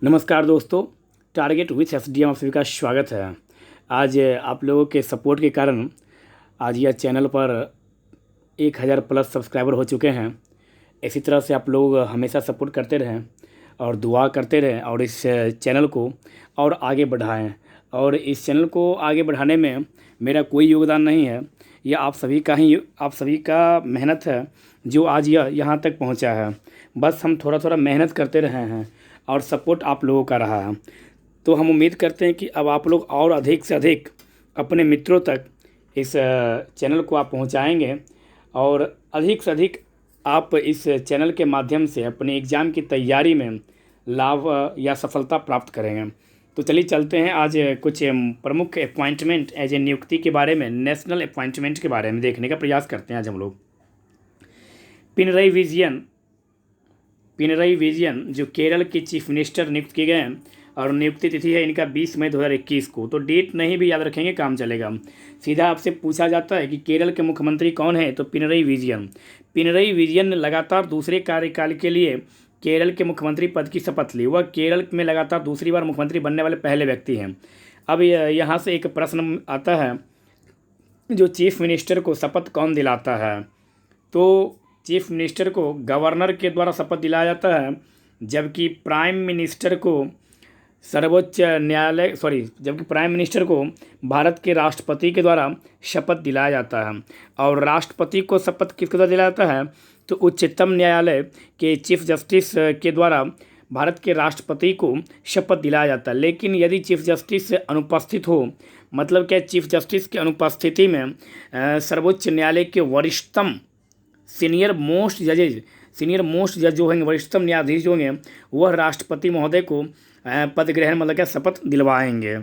नमस्कार दोस्तों, target with SDM आप सभी का स्वागत है। आज आप लोगों के सपोर्ट के कारण आज यह चैनल पर 1000 प्लस सब्सक्राइबर हो चुके हैं। इसी तरह से आप लोग हमेशा सपोर्ट करते रहें और दुआ करते रहें और इस चैनल को और आगे बढ़ाएं। और इस चैनल को आगे बढ़ाने में मेरा कोई योगदान नहीं है, यह आप सभी का मेहनत है जो आज यह यहाँ तक पहुँचा है। बस हम थोड़ा थोड़ा मेहनत करते रहे हैं और सपोर्ट आप लोगों का रहा है। तो हम उम्मीद करते हैं कि अब आप लोग और अधिक से अधिक अपने मित्रों तक इस चैनल को आप पहुंचाएंगे और अधिक से अधिक आप इस चैनल के माध्यम से अपने एग्ज़ाम की तैयारी में लाभ या सफलता प्राप्त करेंगे। तो चलिए चलते हैं आज कुछ प्रमुख अपॉइंटमेंट एज ए नियुक्ति के बारे में, नेशनल अपॉइंटमेंट के बारे में देखने का प्रयास करते हैं आज हम लोग। पिनरई विजयन जो केरल के चीफ मिनिस्टर नियुक्त किए गए हैं और नियुक्ति तिथि है इनका 20 मई 2021 को। तो डेट नहीं भी याद रखेंगे, काम चलेगा। सीधा आपसे पूछा जाता है कि केरल के मुख्यमंत्री कौन है, तो पिनरई विजयन ने लगातार दूसरे कार्यकाल के लिए केरल के मुख्यमंत्री पद की शपथ ली। वह केरल में लगातार दूसरी बार मुख्यमंत्री बनने वाले पहले व्यक्ति हैं। अब यहाँ से एक प्रश्न आता है, जो चीफ मिनिस्टर को शपथ कौन दिलाता है? तो चीफ मिनिस्टर को गवर्नर के द्वारा शपथ दिलाया जाता है, जबकि प्राइम मिनिस्टर को भारत के राष्ट्रपति के द्वारा शपथ दिलाया जाता है। और राष्ट्रपति को शपथ किसके द्वारा दिलाया जाता है? तो उच्चतम न्यायालय के चीफ जस्टिस के द्वारा भारत के राष्ट्रपति को शपथ दिलाया जाता है। लेकिन यदि चीफ जस्टिस अनुपस्थित हो, मतलब क्या, चीफ जस्टिस की अनुपस्थिति में सर्वोच्च न्यायालय के वरिष्ठतम सीनियर मोस्ट जज जो होंगे, वरिष्ठतम न्यायाधीश जो होंगे, वह राष्ट्रपति महोदय को पद ग्रहण मतलब क्या शपथ दिलवाएंगे।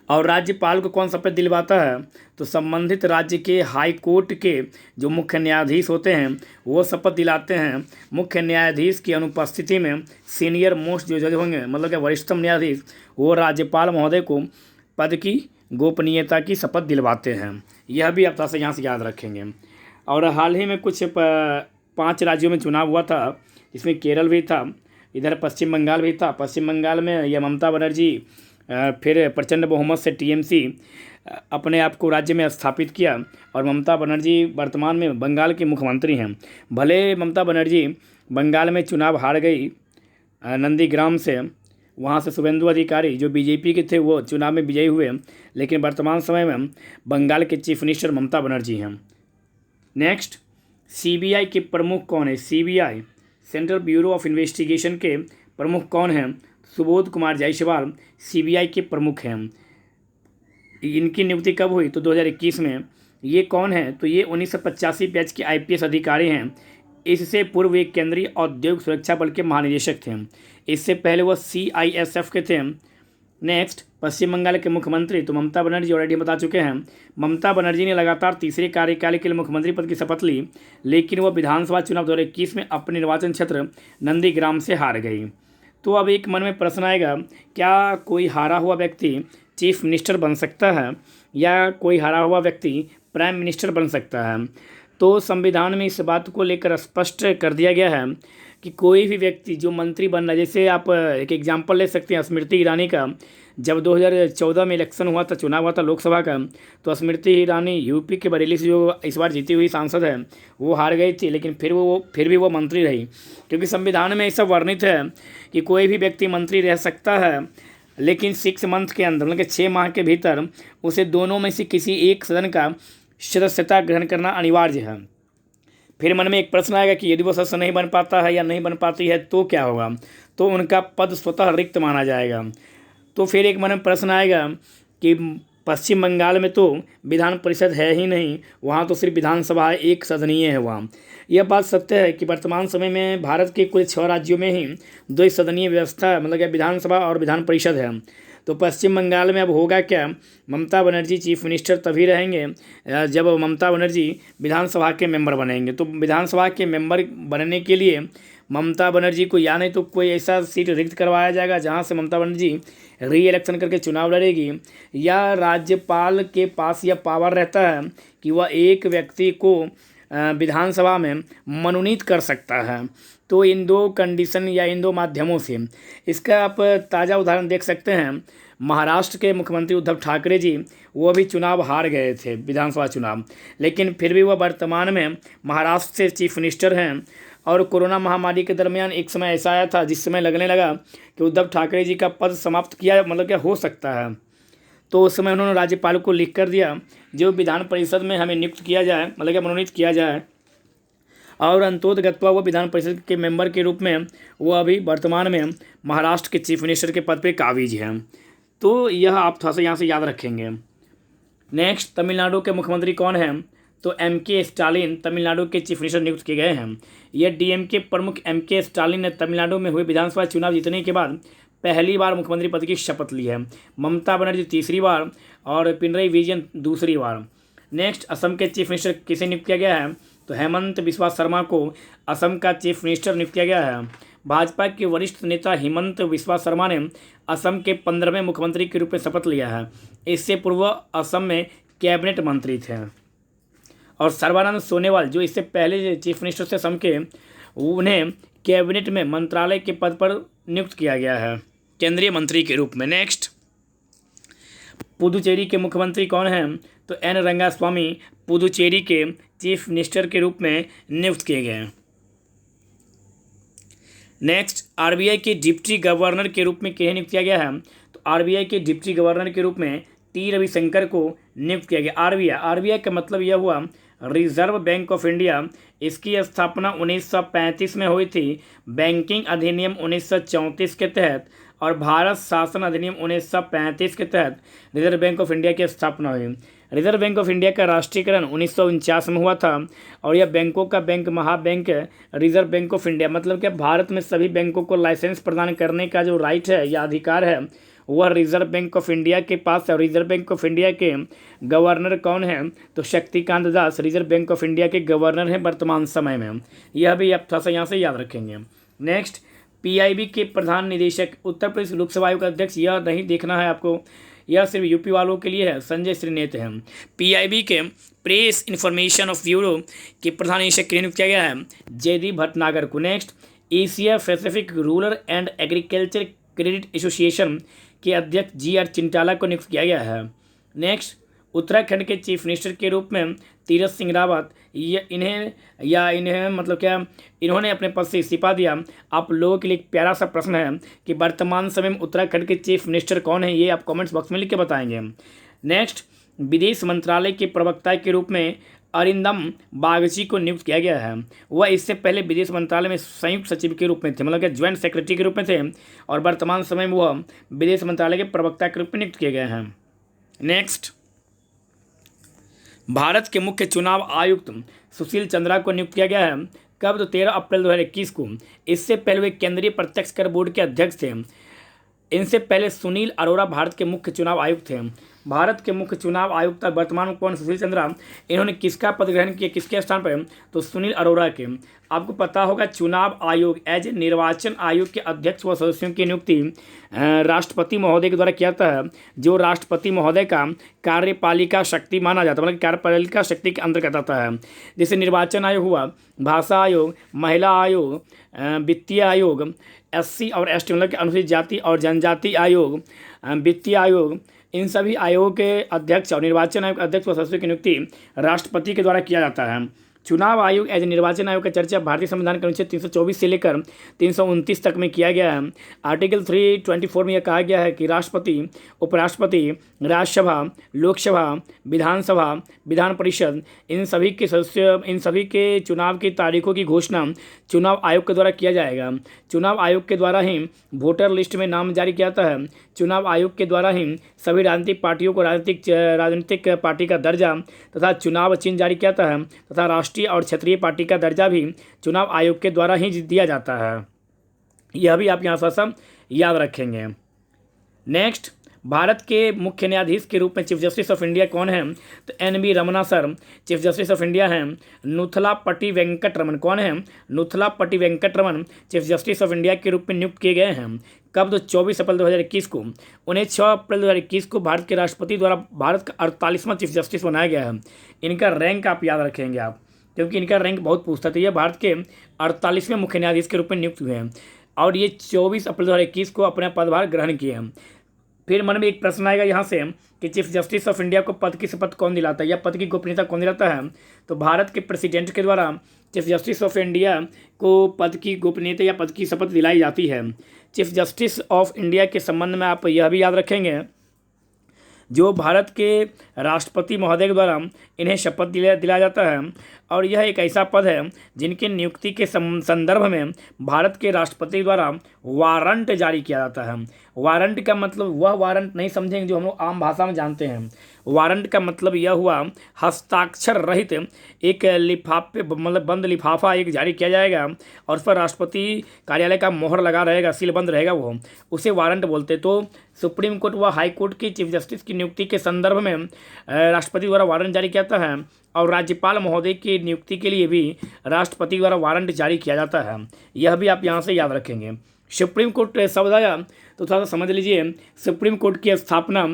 और राज्यपाल को कौन शपथ दिलवाता है? तो संबंधित राज्य के हाई कोर्ट के जो मुख्य न्यायाधीश होते हैं वो शपथ दिलाते हैं। मुख्य न्यायाधीश की अनुपस्थिति में सीनियर मोस्ट जो जज होंगे, मतलब क्या वरिष्ठतम न्यायाधीश, वो राज्यपाल महोदय को पद की गोपनीयता की शपथ दिलवाते हैं। यह भी आप यहाँ से याद रखेंगे। और हाल ही में कुछ 5 राज्यों में चुनाव हुआ था, इसमें केरल भी था, इधर पश्चिम बंगाल भी था। पश्चिम बंगाल में यह ममता बनर्जी फिर प्रचंड बहुमत से टीएमसी अपने आप को राज्य में स्थापित किया और ममता बनर्जी वर्तमान में बंगाल की मुख्यमंत्री हैं। भले ममता बनर्जी बंगाल में चुनाव हार गई नंदीग्राम से, वहाँ से शुभेंदु अधिकारी जो बीजेपी के थे वो चुनाव में विजयी हुए, लेकिन वर्तमान समय में बंगाल के चीफ मिनिस्टर ममता बनर्जी हैं। नेक्स्ट, सीबीआई के प्रमुख कौन है? CBI central bureau of investigation के प्रमुख कौन हैं? सुबोध कुमार जायसवाल सीबीआई के प्रमुख हैं। इनकी नियुक्ति कब हुई? तो 2021 में। ये कौन है? तो ये 1985 बैच के आईपीएस अधिकारी हैं। इससे पूर्व एक केंद्रीय औद्योगिक सुरक्षा बल के महानिदेशक थे। इससे पहले वह सीआईएसएफ के थे। नेक्स्ट, पश्चिम बंगाल के मुख्यमंत्री तो ममता बनर्जी ऑलरेडी बता चुके हैं। ममता बनर्जी ने लगातार तीसरे कार्यकाल के लिए मुख्यमंत्री पद की शपथ ली, लेकिन वह विधानसभा चुनाव 2021 में अपने निर्वाचन क्षेत्र नंदीग्राम से हार गई। तो अब एक मन में प्रश्न आएगा, क्या कोई हारा हुआ व्यक्ति चीफ मिनिस्टर बन सकता है या कोई हारा हुआ व्यक्ति प्राइम मिनिस्टर बन सकता है? तो संविधान में इस बात को लेकर स्पष्ट कर दिया गया है कि कोई भी व्यक्ति जो मंत्री बनना, जैसे आप एक एग्जांपल ले सकते हैं स्मृति ईरानी का। जब 2014 में इलेक्शन हुआ था, चुनाव हुआ था लोकसभा का, तो स्मृति ईरानी यूपी के बरेली से जो इस बार जीती हुई सांसद है, वो हार गई थी, लेकिन फिर भी वो मंत्री रही। क्योंकि संविधान में ऐसा वर्णित है कि कोई भी व्यक्ति मंत्री रह सकता है, लेकिन 6 मंथ के अंदर, मतलब 6 माह के भीतर उसे दोनों में से किसी एक सदन का सदस्यता ग्रहण करना अनिवार्य है। फिर मन में एक प्रश्न आएगा कि यदि वो सदस्य नहीं बन पाता है या नहीं बन पाती है तो क्या होगा? तो उनका पद स्वतः रिक्त माना जाएगा। तो फिर एक मन में प्रश्न आएगा कि पश्चिम बंगाल में तो विधान परिषद है ही नहीं, वहाँ तो सिर्फ विधानसभा एक सदनीय है वहाँ। यह बात सत्य है कि वर्तमान समय में भारत के कुल 6 राज्यों में ही 2 सदनीय व्यवस्था, मतलब कि विधानसभा और विधान परिषद है। तो पश्चिम बंगाल में अब होगा क्या? ममता बनर्जी चीफ मिनिस्टर तभी रहेंगे जब ममता बनर्जी विधानसभा के मेंबर बनेंगे। तो विधानसभा के मेंबर बनने के लिए ममता बनर्जी को या नहीं तो कोई ऐसा सीट रिक्त करवाया जाएगा जहां से ममता बनर्जी री इलेक्शन करके चुनाव लड़ेगी, या राज्यपाल के पास यह पावर रहता है कि वह एक व्यक्ति को विधानसभा में मनोनीत कर सकता है। तो इन दो कंडीशन या इन दो माध्यमों से इसका आप ताज़ा उदाहरण देख सकते हैं। महाराष्ट्र के मुख्यमंत्री उद्धव ठाकरे जी वो भी चुनाव हार गए थे, विधानसभा चुनाव, लेकिन फिर भी वह वर्तमान में महाराष्ट्र से चीफ मिनिस्टर हैं। और कोरोना महामारी के दरमियान एक समय ऐसा आया था जिस समय लगने लगा कि उद्धव ठाकरे जी का पद समाप्त किया मतलब क्या हो सकता है, तो उस समय उन्होंने राज्यपाल को लिख कर दिया जो विधान परिषद में हमें नियुक्त किया जाए, मतलब क्या मनोनीत किया जाए। और अंतोदगत्वा वो विधान परिषद के मेंबर के रूप में वो अभी वर्तमान में महाराष्ट्र के चीफ मिनिस्टर के पद पे काबिज हैं। तो यह आप थोड़ा सा यहाँ से याद रखेंगे। नेक्स्ट, तमिलनाडु के मुख्यमंत्री कौन हैं? तो M.K. स्टालिन तमिलनाडु के चीफ मिनिस्टर नियुक्त किए गए हैं। यह DMK प्रमुख M.K. स्टालिन ने तमिलनाडु में हुए विधानसभा चुनाव जीतने के बाद पहली बार मुख्यमंत्री पद की शपथ ली है। ममता बनर्जी तीसरी बार और पिनरई विजयन दूसरी बार। नेक्स्ट, असम के चीफ मिनिस्टर किसे नियुक्त किया गया है? तो हेमंत बिस्वा शर्मा को असम का चीफ मिनिस्टर नियुक्त किया गया है। भाजपा के वरिष्ठ नेता हेमंत बिस्वा शर्मा ने असम के 15वें मुख्यमंत्री के रूप में शपथ लिया है। इससे पूर्व असम में कैबिनेट मंत्री थे। और सर्बानंद सोनोवाल जो इससे पहले चीफ मिनिस्टर थे असम के, उन्हें कैबिनेट में मंत्रालय के पद पर नियुक्त किया गया है केंद्रीय मंत्री के रूप में। नेक्स्ट, पुदुचेरी के मुख्यमंत्री कौन हैं? तो एन रंगास्वामी पुदुचेरी के चीफ मिनिस्टर के रूप में नियुक्त किए गए हैं। नेक्स्ट, RBI के डिप्टी गवर्नर के रूप में किन्हें नियुक्त किया गया है? तो RBI के डिप्टी गवर्नर के रूप में T रविशंकर को नियुक्त किया गया। RBI का मतलब यह हुआ रिजर्व बैंक ऑफ इंडिया। इसकी स्थापना 1935 में हुई थी। बैंकिंग अधिनियम 1934 के तहत और भारत शासन अधिनियम 1935 के तहत रिजर्व बैंक ऑफ इंडिया की स्थापना हुई। रिजर्व बैंक ऑफ इंडिया का राष्ट्रीयकरण 1949 में हुआ था और यह बैंकों का bank Mahabank reserve bank of India, मतलब कि भारत में सभी बैंकों को लाइसेंस प्रदान करने का जो राइट है या अधिकार है वह रिजर्व बैंक ऑफ इंडिया के पास है। रिजर्व बैंक ऑफ इंडिया के गवर्नर कौन है? तो Shaktikanta Das reserve bank of India के गवर्नर हैं वर्तमान समय में। यह भी आप थोड़ा सा यहाँ से याद रखेंगे। नेक्स्ट, PIB के प्रधान निदेशक उत्तर प्रदेश लोकसभा आयोग का अध्यक्ष, यह नहीं देखना है आपको, यह सिर्फ यूपी वालों के लिए है, संजय श्रीनेत हैं। PIB के प्रेस इंफॉर्मेशन ऑफ ब्यूरो के प्रधान निदेशक के नियुक्त किया गया है जयदीप भटनागर को। Next, Asia Pacific rural and agriculture credit association के अध्यक्ष GR चिंटाला को नियुक्त किया गया है। नेक्स्ट, उत्तराखंड के चीफ मिनिस्टर के रूप में तीरथ सिंह रावत, इन्हें मतलब क्या इन्होंने अपने पद से इस्तीफा दिया। आप लोगों के लिए एक प्यारा सा प्रश्न है कि वर्तमान समय में उत्तराखंड के चीफ मिनिस्टर कौन है, ये आप कमेंट्स बॉक्स में लिख के बताएंगे। नेक्स्ट, विदेश मंत्रालय के प्रवक्ता के रूप में अरिंदम बागची को नियुक्त किया गया है। वह इससे पहले विदेश मंत्रालय में संयुक्त सचिव के रूप में थे, मतलब कि ज्वाइंट सेक्रेटरी के रूप में थे और वर्तमान समय में वह विदेश मंत्रालय के प्रवक्ता के रूप में नियुक्त किए गए हैं। नेक्स्ट, भारत के मुख्य चुनाव आयुक्त सुशील चंद्रा को नियुक्त किया गया है। कब? तो 13 अप्रैल 2021 को। इससे पहले वे केंद्रीय प्रत्यक्ष कर बोर्ड के अध्यक्ष थे। इनसे पहले सुनील अरोड़ा भारत के मुख्य चुनाव आयुक्त थे। भारत के मुख्य चुनाव आयुक्त वर्तमान में कौन? सुशील चंद्रा। इन्होंने किसका पद ग्रहण किया, किसके स्थान पर? तो सुनील अरोड़ा के। आपको पता होगा चुनाव आयोग एज ए निर्वाचन आयोग के अध्यक्ष व सदस्यों की नियुक्ति राष्ट्रपति महोदय के द्वारा किया जाता है, जो राष्ट्रपति महोदय का कार्यपालिका शक्ति माना जाता है, मतलब कार्यपालिका शक्ति के अंतर्गत आता है। जैसे निर्वाचन आयोग हुआ, भाषा आयोग, महिला आयोग, वित्तीय आयोग, SC और ST मतलब कि अनुसूचित जाति और जनजाति आयोग, वित्तीय आयोग, इन सभी आयोगों के अध्यक्ष और निर्वाचन आयोग अध्यक्ष व सदस्यों की नियुक्ति राष्ट्रपति के द्वारा किया जाता है। चुनाव आयोग एज निर्वाचन आयोग का चर्चा भारतीय संविधान के अनुच्छेद 324 से लेकर 329 तक में किया गया है। आर्टिकल 324 में यह कहा गया है कि राष्ट्रपति, उपराष्ट्रपति, राज्यसभा, लोकसभा, विधानसभा, विधान परिषद इन सभी के चुनाव की तारीखों की घोषणा चुनाव आयोग के द्वारा किया जाएगा। चुनाव आयोग के द्वारा ही वोटर लिस्ट में नाम जारी किया जाता है। चुनाव आयोग के द्वारा ही सभी राजनीतिक पार्टियों को राजनीतिक पार्टी का दर्जा तथा चुनाव चिन्ह जारी किया जाता है तथा राष्ट्रीय और क्षेत्रीय पार्टी का दर्जा भी चुनाव आयोग के द्वारा ही दिया जाता है। यह भी आप यहाँ सब याद रखेंगे। नेक्स्ट, भारत के मुख्य न्यायाधीश के रूप में चीफ जस्टिस ऑफ इंडिया कौन है? तो NV Ramana sir chief justice of India हैं। नुथलापट्टी वेंकटरमन कौन है? Nuthalapati Venkataramana chief justice of India के रूप में नियुक्त किए गए हैं। कब? तो 24 अप्रैल 2021 को। उन्हें 6 अप्रैल 2021 को भारत के राष्ट्रपति द्वारा भारत का 48वां चीफ जस्टिस बनाया गया है। इनका रैंक आप याद रखेंगे आप क्योंकि इनका रैंक बहुत पूछता था। ये भारत के 48वें मुख्य न्यायाधीश के रूप में नियुक्त हुए हैं और ये 24 अप्रैल 2021 को अपना पदभार ग्रहण किए हैं। फिर मन में एक प्रश्न आएगा यहाँ से कि चीफ जस्टिस ऑफ इंडिया को पद की शपथ कौन दिलाता है या पद की गोपनीयता कौन दिलाता है? तो भारत के प्रेसिडेंट के द्वारा चीफ जस्टिस ऑफ इंडिया को पद की गोपनीयता या पद की शपथ दिलाई जाती है। चीफ जस्टिस ऑफ इंडिया के संबंध में आप यह भी याद रखेंगे, जो भारत के राष्ट्रपति महोदय के द्वारा इन्हें शपथ दिलाया जाता है और यह एक ऐसा पद है जिनकी नियुक्ति के संदर्भ में भारत के राष्ट्रपति द्वारा वारंट जारी किया जाता है। वारंट का मतलब वह वारंट नहीं समझेंगे जो हम लोग आम भाषा में जानते हैं। वारंट का मतलब यह हुआ हस्ताक्षर रहित एक लिफाफे मतलब बंद लिफाफा एक जारी किया जाएगा और उस पर राष्ट्रपति कार्यालय का मोहर लगा रहेगा, सील बंद रहेगा, वो उसे वारंट बोलते। तो सुप्रीम कोर्ट व हाई कोर्ट की चीफ जस्टिस की नियुक्ति के संदर्भ में राष्ट्रपति द्वारा वारंट जारी किया जाता है और राज्यपाल महोदय की नियुक्ति के लिए भी राष्ट्रपति द्वारा वारंट जारी किया जाता है। यह भी आप यहाँ से याद रखेंगे। सुप्रीम कोर्ट शब्द आया तो थोड़ा सा समझ लीजिए। सुप्रीम कोर्ट की स्थापना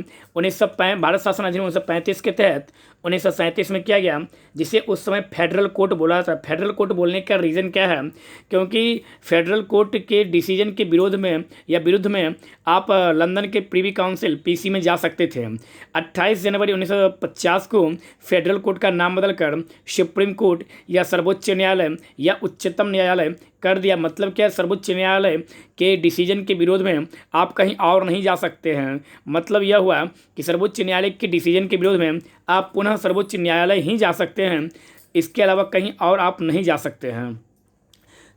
भारत शासन अधिनियम 1935 के तहत 1937 में किया गया, जिसे उस समय फेडरल कोर्ट बोला था। फेडरल कोर्ट बोलने का रीज़न क्या है? क्योंकि फेडरल कोर्ट के डिसीजन के विरोध में आप लंदन के प्रीवी काउंसिल पीसी में जा सकते थे। 28 जनवरी 1950 को फेडरल कोर्ट का नाम बदलकर सुप्रीम कोर्ट या सर्वोच्च न्यायालय या उच्चतम न्यायालय कर दिया। मतलब क्या? सर्वोच्च न्यायालय के डिसीजन के विरोध में आप कहीं और नहीं जा सकते हैं। मतलब यह हुआ कि सर्वोच्च न्यायालय के डिसीजन के विरोध में आप पुनः सर्वोच्च न्यायालय ही जा सकते हैं, इसके अलावा कहीं और आप नहीं जा सकते हैं।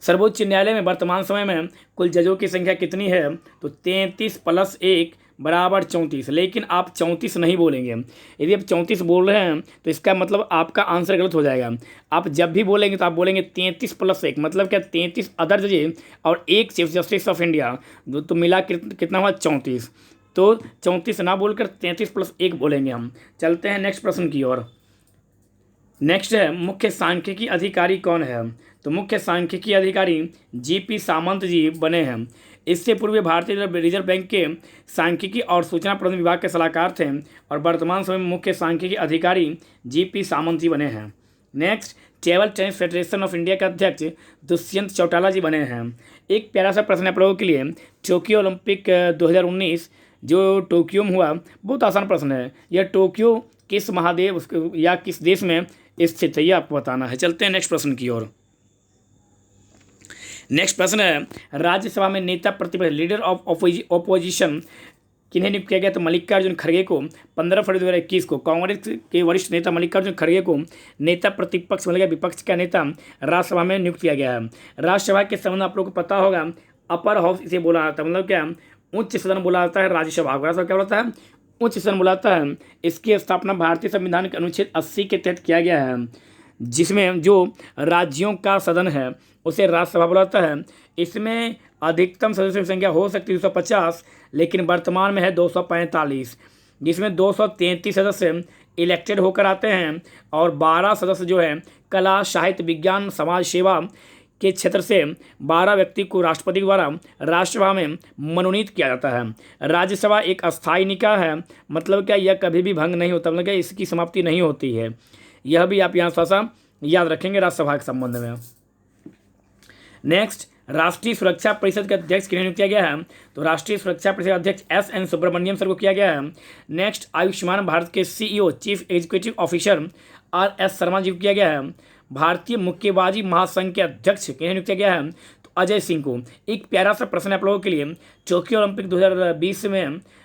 सर्वोच्च न्यायालय में वर्तमान समय में कुल जजों की संख्या कितनी है? तो 33 + 1 = 34। लेकिन आप 34 नहीं बोलेंगे। यदि आप 34 बोल रहे हैं तो इसका मतलब आपका आंसर गलत हो जाएगा। आप जब भी बोलेंगे तो आप बोलेंगे 33 + 1, मतलब क्या? 33 अदर जजेस और एक चीफ जस्टिस ऑफ इंडिया, तो मिला कितना हुआ? 34। तो 34 ना बोलकर 33 + 1 बोलेंगे हम। चलते हैं नेक्स्ट प्रश्न की ओर। नेक्स्ट है, मुख्य सांख्यिकी अधिकारी कौन है? तो मुख्य सांख्यिकी अधिकारी जीपी सामंत जी बने हैं। इससे पूर्व भारतीय रिजर्व बैंक के सांख्यिकी और सूचना प्रबंधन विभाग के सलाहकार थे और वर्तमान समय में मुख्य सांख्यिकी अधिकारी जीपी सामंत जी बने हैं। Next, table tennis federation of India के अध्यक्ष दुष्यंत चौटाला जी बने हैं। एक प्यारा सा प्रश्न आप लोगों के लिए, टोक्यो ओलंपिक 2019 जो टोक्यो में हुआ, बहुत आसान प्रश्न है। यह टोक्यो किस महादेव या किस देश में स्थित है, ये आपको बताना है। चलते हैं नेक्स्ट प्रश्न की ओर। नेक्स्ट प्रश्न है, राज्यसभा में नेता प्रतिपक्ष लीडर ऑफ ऑपोजिशन किन्हें नियुक्त किया गया? तो मल्लिकार्जुन खड़गे को 15 फरवरी 2021 को कांग्रेस के वरिष्ठ नेता मल्लिकार्जुन खड़गे को नेता प्रतिपक्ष मतलब विपक्ष का नेता राज्यसभा में नियुक्त किया गया है। राज्यसभा के संबंध आप लोगों को पता होगा, अपर हाउस इसे बोला जाता है। मतलब क्या? उच्च सदन बोला जाता है राज्यसभा को। राज्यसभा क्या बोलता है? उच्च सदन बुलाता है। इसकी स्थापना भारतीय संविधान के अनुच्छेद 80 के तहत किया गया है, जिसमें जो राज्यों का सदन है उसे राज्यसभा बुलाता है। इसमें अधिकतम सदस्यों की संख्या हो सकती है 250, लेकिन वर्तमान में है 245, जिसमें 233 सदस्य इलेक्टेड होकर आते हैं और 12 सदस्य जो है कला, साहित्य, विज्ञान, समाज सेवा के क्षेत्र से 12 व्यक्ति को राष्ट्रपति द्वारा राज्यसभा में मनोनीत किया जाता है। राज्यसभा एक अस्थायी निकाय है। मतलब क्या? यह कभी भी भंग नहीं होता, मतलब क्या इसकी समाप्ति नहीं होती है। यह भी आप यहाँ थोड़ा सा याद रखेंगे राज्यसभा के संबंध में। नेक्स्ट, राष्ट्रीय सुरक्षा परिषद के अध्यक्ष किन्हें नियुक्त किया गया है? तो राष्ट्रीय सुरक्षा परिषद अध्यक्ष एस.एन. सुब्रमण्यम सर को किया गया है। नेक्स्ट, आयुष्मान भारत के CEO chief executive officer RS. Sharma ji को किया गया है। भारतीय मुक्केबाजी महासंघ के अध्यक्ष किन्हें नियुक्त किया गया है? तो अजय सिंह को। एक प्यारा सा प्रश्न है आप लोगों के लिए, टोक्यो ओलंपिक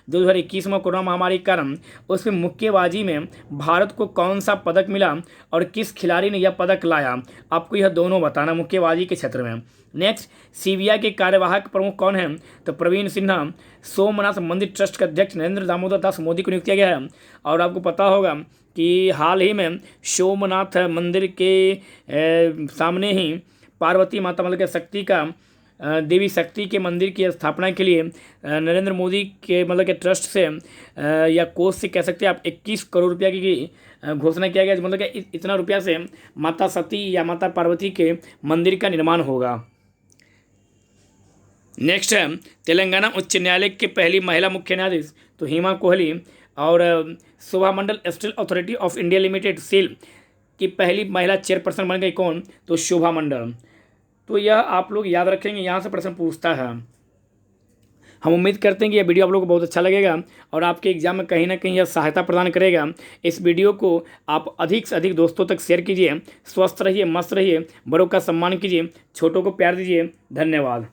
2021 में कोरोना महामारी के कारण उसमें मुक्केबाजी में भारत को कौन सा पदक मिला और किस खिलाड़ी ने यह पदक लाया? आपको यह दोनों बताना मुक्केबाजी के क्षेत्र में। नेक्स्ट, सीबीआई के कार्यवाहक प्रमुख कौन हैं? तो प्रवीण सिन्हा। सोमनाथ मंदिर ट्रस्ट के अध्यक्ष नरेंद्र दामोदर दास मोदी को नियुक्त किया गया है। और आपको पता होगा कि हाल ही में सोमनाथ मंदिर के सामने ही पार्वती माता मतलब के शक्ति का देवी शक्ति के मंदिर की स्थापना के लिए नरेंद्र मोदी के मतलब के ट्रस्ट से या कोष से कह सकते हैं आप 21 करोड़ रुपया की घोषणा किया गया। मतलब कि इतना रुपया से माता सती या माता पार्वती के मंदिर का निर्माण होगा। नेक्स्ट है, तेलंगाना उच्च न्यायालय के पहली महिला मुख्य न्यायाधीश तो हेमा कोहली और Shobha Mandal steel authority of India limited SAIL कि पहली महिला चेयरपर्सन बन गई कौन, तो शोभा मंडल। तो यह आप लोग याद रखेंगे, यहाँ से प्रश्न पूछता है। हम उम्मीद करते हैं कि यह वीडियो आप लोगों को बहुत अच्छा लगेगा और आपके एग्जाम में कहीं ना कहीं यह सहायता प्रदान करेगा। इस वीडियो को आप अधिक से अधिक दोस्तों तक शेयर कीजिए। स्वस्थ रहिए, मस्त रहिए, बड़ों का सम्मान कीजिए, छोटों को प्यार दीजिए। धन्यवाद।